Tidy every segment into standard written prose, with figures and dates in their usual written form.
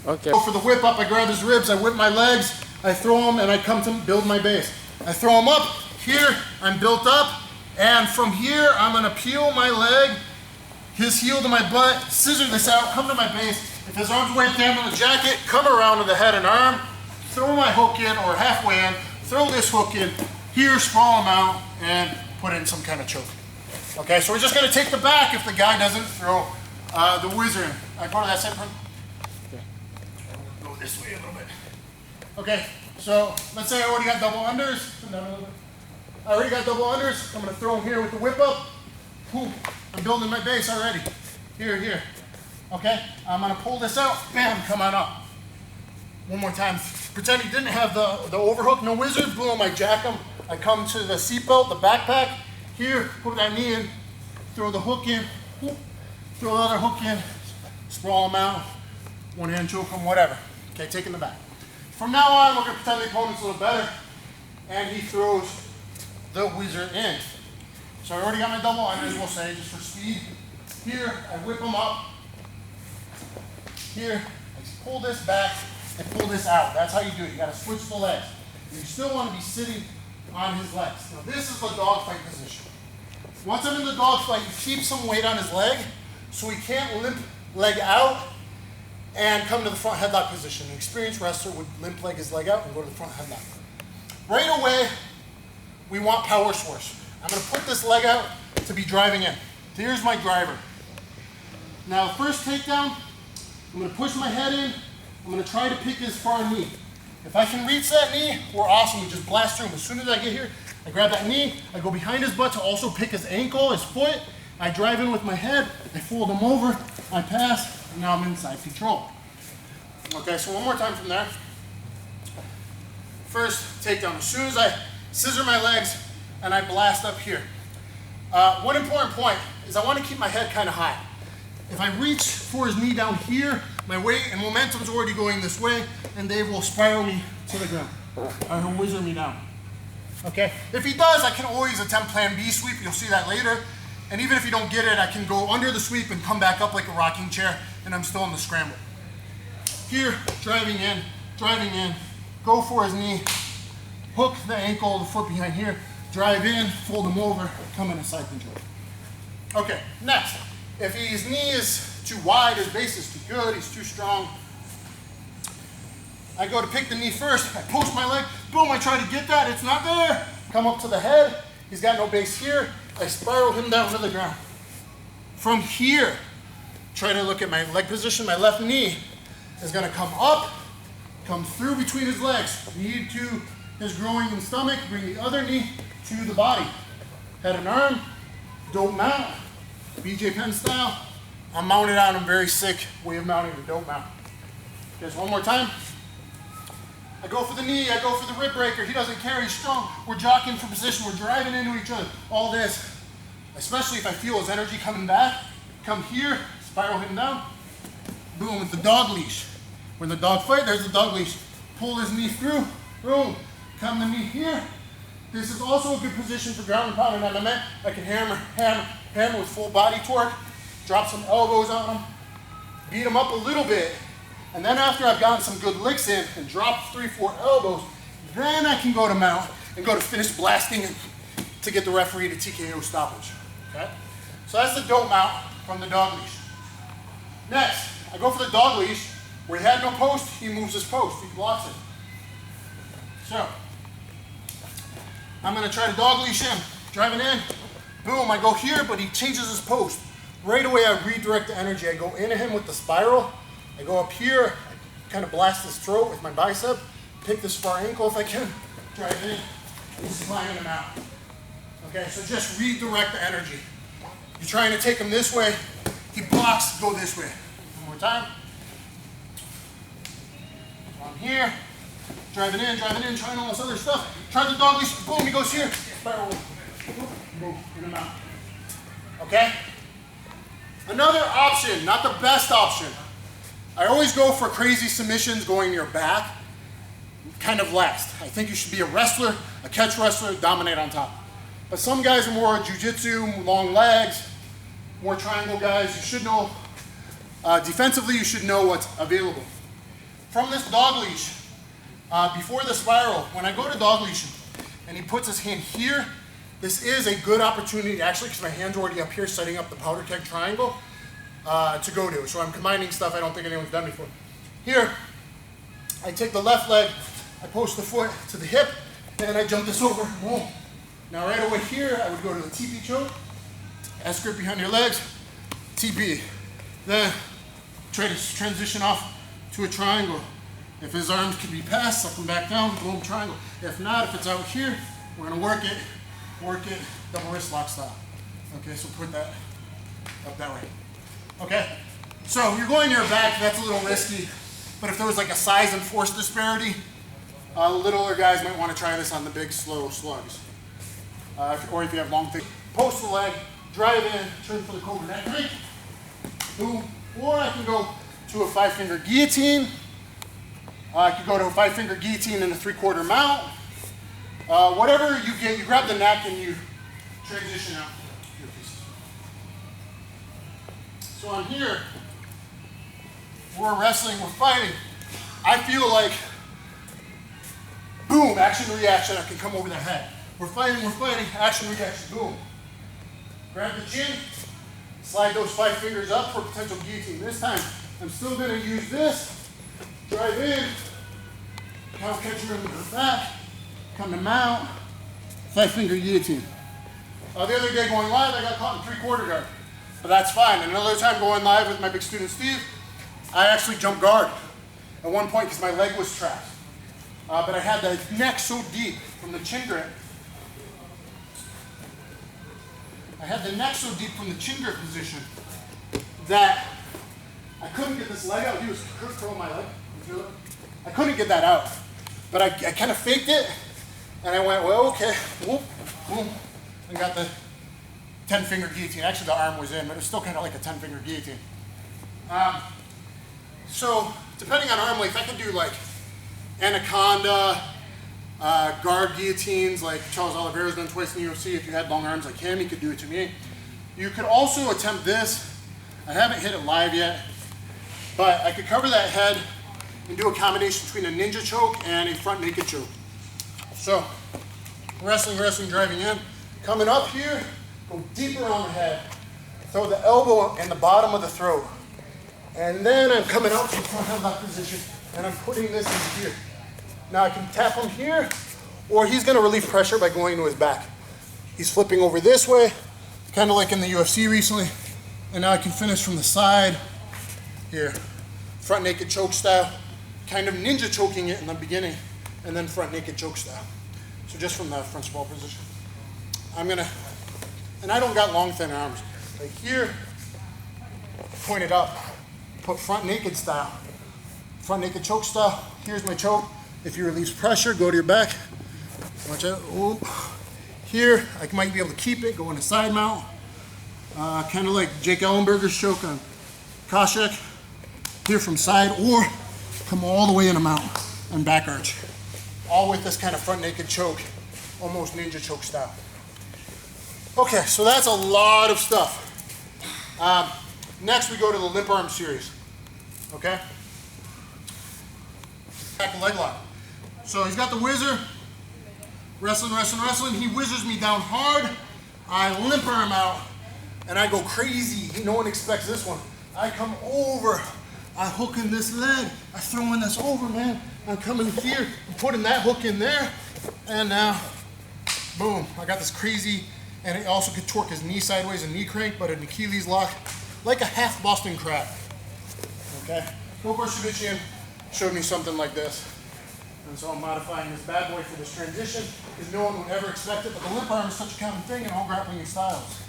Okay. So for the whip up, I grab his ribs, I whip my legs, I throw them, and I come to build my base. I throw them up, here, I'm built up, and from here, I'm gonna peel my leg, his heel to my butt, scissor this out, come to my base. If his arm's way down on the jacket, come around to the head and arm, throw my hook in, or halfway in, throw this hook in, here, sprawl him out, and put in some kind of choke. Okay, so we're just gonna take the back if the guy doesn't throw the whizzer in. I go to that side front. Go this way a little bit. Okay, so let's say I already got double unders. Come down a little bit. I already got double unders. I'm gonna throw them here with the whip up. Boom. I'm building my base already. Here, here. Okay, I'm gonna pull this out. Bam, come on up. One more time. Pretend he didn't have the overhook, no whizzer. Boom, I jack him. I come to the seatbelt, the backpack. Here, put that knee in. Throw the hook in. Whoop. Throw the other hook in. Sprawl him out. One hand choke him, whatever. Okay, taking the back. From now on, we're gonna pretend the opponent's a little better. And he throws the whizzer in. So I already got my double unders, we'll say, just for speed. Here, I whip them up. Here, I pull this back and pull this out. That's how you do it. You gotta switch the legs. And you still wanna be sitting on his legs. Now this is the dogfight position. Once I'm in the dogfight, you keep some weight on his leg so he can't limp leg out and come to the front headlock position. An experienced wrestler would limp leg his leg out and go to the front headlock. Right away, we want power source. I'm gonna put this leg out to be driving in. Here's my driver. Now, first takedown, I'm gonna push my head in. I'm gonna try to pick his far knee. If I can reach that knee, we're awesome. We just blast through him. As soon as I get here, I grab that knee, I go behind his butt to also pick his ankle, his foot. I drive in with my head, I fold him over, I pass, and now I'm inside control. Okay, so one more time from there. First takedown. As soon as I scissor my legs and I blast up here. One important point is I want to keep my head kind of high. If I reach for his knee down here, my weight and momentum's already going this way, and Dave will spiral me to the ground. Or he'll whizzer me down. Okay? If he does, I can always attempt plan B sweep. You'll see that later. And even if you don't get it, I can go under the sweep and come back up like a rocking chair, and I'm still in the scramble. Here, driving in, go for his knee, hook the ankle, the foot behind here, drive in, fold him over, come in a side control. Okay, next. If his knee is too wide, his base is too good, he's too strong, I go to pick the knee first, I post my leg, boom, I try to get that, it's not there. Come up to the head, he's got no base here, I spiral him down to the ground. From here, try to look at my leg position, my left knee is gonna come up, come through between his legs, knee to his groin and stomach, bring the other knee to the body. Head and arm, dope mount, BJ Penn style. I'm mounted on him, very sick way of mounting the dope mount. Just one more time. I go for the knee, I go for the rib breaker. He doesn't care, he's strong. We're jockeying for position, we're driving into each other. All this, especially if I feel his energy coming back. Come here, spiral him down. Boom, with the dog leash. We're in the dog fight, there's the dog leash. Pull his knee through, boom. Come the knee here. This is also a good position for ground and pound in MMA. I can hammer with full body torque, drop some elbows on him, beat him up a little bit, and then after I've gotten some good licks in and dropped 3-4 elbows, then I can go to mount and go to finish blasting to get the referee to TKO stoppage. Okay? So that's the dope mount from the dog leash. Next, I go for the dog leash. Where he had no post, he moves his post, he blocks it. So, I'm gonna try to dog leash him. Driving in, boom, I go here, but he changes his post. Right away, I redirect the energy. I go into him with the spiral. I go up here, I kind of blast his throat with my bicep, pick this far ankle if I can, drive in, and slam him out. Okay, so just redirect the energy. You're trying to take him this way, he blocks, go this way. One more time. I'm here, driving in, trying all this other stuff. Try the dog leash, boom, he goes here, spiral, boom, in him out. Okay? Another option, not the best option. I always go for crazy submissions going to your back, kind of last. I think you should be a wrestler, a catch wrestler, dominate on top. But some guys are more Jiu-Jitsu, long legs, more triangle guys. You should know, defensively, you should know what's available. from this dog leash, before the spiral, when I go to dog leash and he puts his hand here, this is a good opportunity, actually, because my hand's already up here setting up the powder keg triangle to go to. So I'm combining stuff I don't think anyone's done before. Here, I take the left leg, I post the foot to the hip, and I jump this over. Boom. Now right over here, I would go to the TP choke, S grip behind your legs, TP. Then try to transition off to a triangle. If his arms can be passed, suck them back down, boom, triangle. If not, if it's out here, we're gonna work it, double wrist lock style. Okay, so put that up that way. Okay, so you're going to your back, that's a little risky, but if there was like a size and force disparity, littler guys might want to try this on the big, slow slugs. Or if you have long things. Post the leg, drive in, turn for the cobra neck break, boom. Or I can go to a 5-finger guillotine. I could go to a 5-finger guillotine and a 3/4 mount. Whatever you get, you grab the neck and you transition out your pieces. So on here, we're wrestling, we're fighting. I feel like, boom, action, reaction, I can come over their head. We're fighting, action, reaction, boom. Grab the chin, slide those 5 fingers up for potential guillotine. This time, I'm still gonna use this, drive in, cow catcher in the back, come to mount, 5-finger guillotine. The other day going live, I got caught in 3/4 guard, but that's fine. And another time going live with my big student Steve, I actually jumped guard at one point because my leg was trapped. But I had the neck so deep from the chin grip. I had the neck so deep from the chin grip position that I couldn't get this leg out. He was curling my leg. You feel it? I couldn't get that out. But I kind of faked it, and I went, well, okay, whoop, boom, and got the 10-finger guillotine. Actually, the arm was in, but it was still kind of like a 10-finger guillotine. So, depending on arm length, I could do like anaconda, guard guillotines, like Charles Oliveira's done twice in the UFC. If you had long arms like him, he could do it to me. You could also attempt this. I haven't hit it live yet, but I could cover that head and do a combination between a ninja choke and a front naked choke. So, wrestling, driving in, coming up here, go deeper on the head, throw the elbow in the bottom of the throat, and then I'm coming out from front headlock position, and I'm putting this in here. Now I can tap him here, or he's gonna relieve pressure by going to his back. He's flipping over this way, kind of like in the UFC recently, and now I can finish from the side here, front naked choke style, kind of ninja choking it in the beginning, and then front naked choke style. So just from the front sprawl position. I'm gonna, and I don't got long thin arms. Like here, point it up, put front naked style, front naked choke style. Here's my choke. If you release pressure, go to your back. Watch out. Ooh. Here, I might be able to keep it, go in a side mount. Kind of like Jake Ellenberger's choke on Koshek. Here from side, or come all the way in a mount and back arch. All with this kind of front naked choke, almost ninja choke style. Okay, so that's a lot of stuff. Next we go to the limp arm series, okay? Back to leg lock. So he's got the whizzer, wrestling. He whizzers me down hard. I limp arm out, and I go crazy. No one expects this one. I come over, I hook in this leg, I throw in this over, man. I'm coming here, I'm putting that hook in there, and now, boom, I got this crazy, and it also could torque his knee sideways, a knee crank, but an Achilles lock, like a half Boston crab, okay? Gokor Shavichian showed me something like this, and so I'm modifying this bad boy for this transition, because no one would ever expect it, but the limp arm is such a common thing in all grappling styles.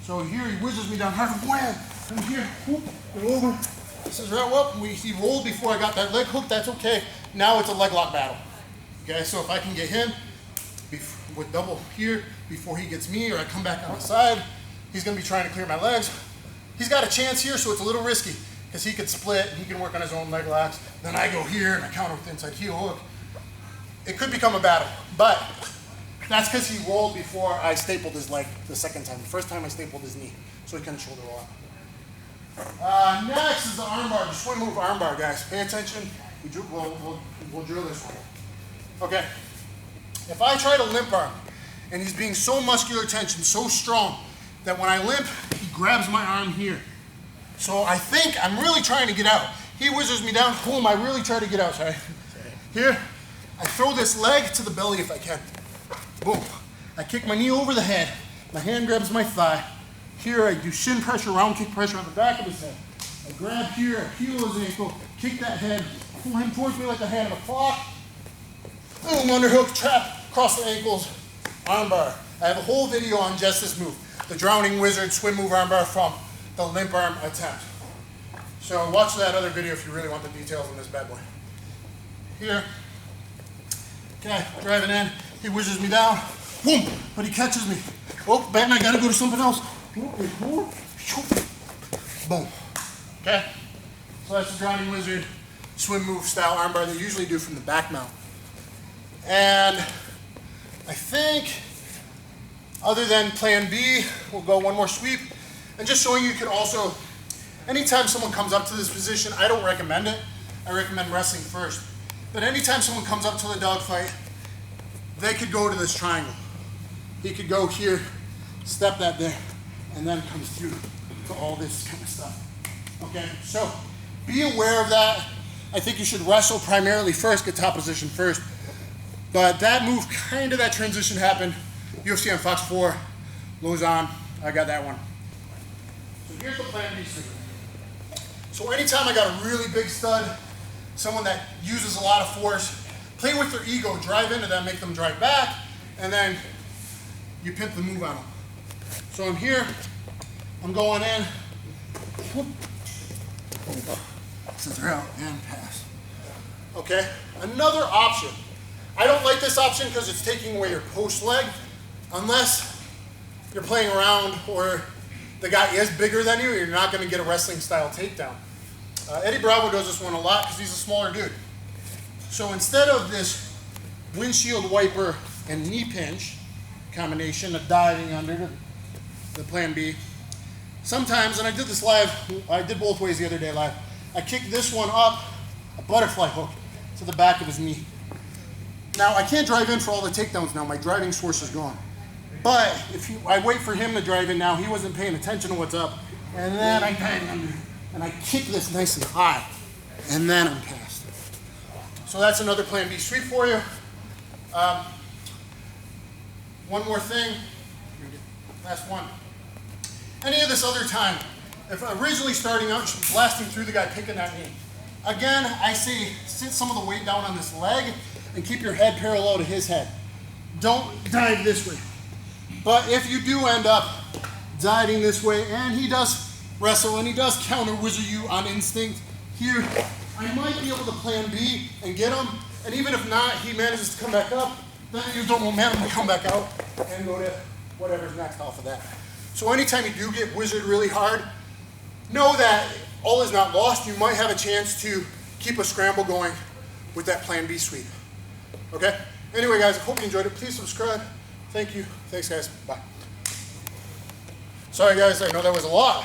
So here he whizzes me down hard, wham, and here, whoop, and over. This is right up, he rolled before I got that leg hook, that's okay. Now it's a leg lock battle. Okay, so if I can get him with double here before he gets me, or I come back on the side, he's gonna be trying to clear my legs. He's got a chance here, so it's a little risky, because he could split, he can work on his own leg locks. Then I go here and I counter with the inside heel hook. It could become a battle, but that's because he rolled before I stapled his leg the second time. The first time I stapled his knee, so he couldn't shoulder roll out. Next is the armbar, the swing move armbar, guys. Pay attention We'll drill this one. Okay. If I try to limp arm, and he's being so muscular tension, so strong, that when I limp, he grabs my arm here. So I think I'm really trying to get out. He whizzes me down, boom, I really try to get out, sorry. Here, I throw this leg to the belly if I can. Boom. I kick my knee over the head. My hand grabs my thigh. Here, I do shin pressure, round kick pressure on the back of his head. I grab here, heel his ankle, kick that head, pull him towards me like the hand of a clock. Boom, underhook, trap, across the ankles, armbar. I have a whole video on just this move. The drowning wizard swim move armbar from the limp arm attempt. So watch that other video if you really want the details on this bad boy. Here, okay, driving in, he whizzes me down, boom, but he catches me. Oh, man, I gotta go to something else. Boom, okay? So that's the drowning wizard swim move style armbar they usually do from the back mount. And I think, other than plan B, we'll go one more sweep. And just showing you could also, anytime someone comes up to this position, I don't recommend it. I recommend wrestling first. But anytime someone comes up to the dogfight, they could go to this triangle. He could go here, step that there, and then comes through to all this kind of stuff. Okay, so be aware of that. I think you should wrestle primarily first, get top position first. But that move, kind of that transition happened. UFC on Fox 4, Lausanne, I got that one. So here's the plan B sweep. So anytime I got a really big stud, someone that uses a lot of force, play with their ego, drive into them, make them drive back, and then you pimp the move on them. So I'm here, I'm going in, scissor out and pass. Okay, another option. I don't like this option because it's taking away your post leg, unless you're playing around or the guy is bigger than you, you're not going to get a wrestling style takedown. Eddie Bravo does this one a lot because he's a smaller dude. So instead of this windshield wiper and knee pinch combination of diving under the plan B, sometimes, and I did this live, I did both ways the other day live, I kicked this one up, a butterfly hook to the back of his knee. Now, I can't drive in for all the takedowns now. My driving source is gone. But if I wait for him to drive in now, he wasn't paying attention to what's up. And then I dive under, and I kick this nice and high. And then I'm past. So that's another plan B sweep for you. One more thing. Last one. Any of this other time, if originally starting out, you're blasting through the guy picking that knee. Again, I say sit some of the weight down on this leg and keep your head parallel to his head. Don't dive this way. But if you do end up diving this way, and he does wrestle and he does counter wizard you on instinct, here, I might be able to plan B and get him. And even if not, he manages to come back up, then you don't momentum to come back out and go to whatever's next off of that. So anytime you do get wizard really hard, know that all is not lost. You might have a chance to keep a scramble going with that plan B sweep. Okay? Anyway, guys, I hope you enjoyed it. Please subscribe. Thank you. Thanks, guys. Bye. Sorry, guys. I know that was a lot.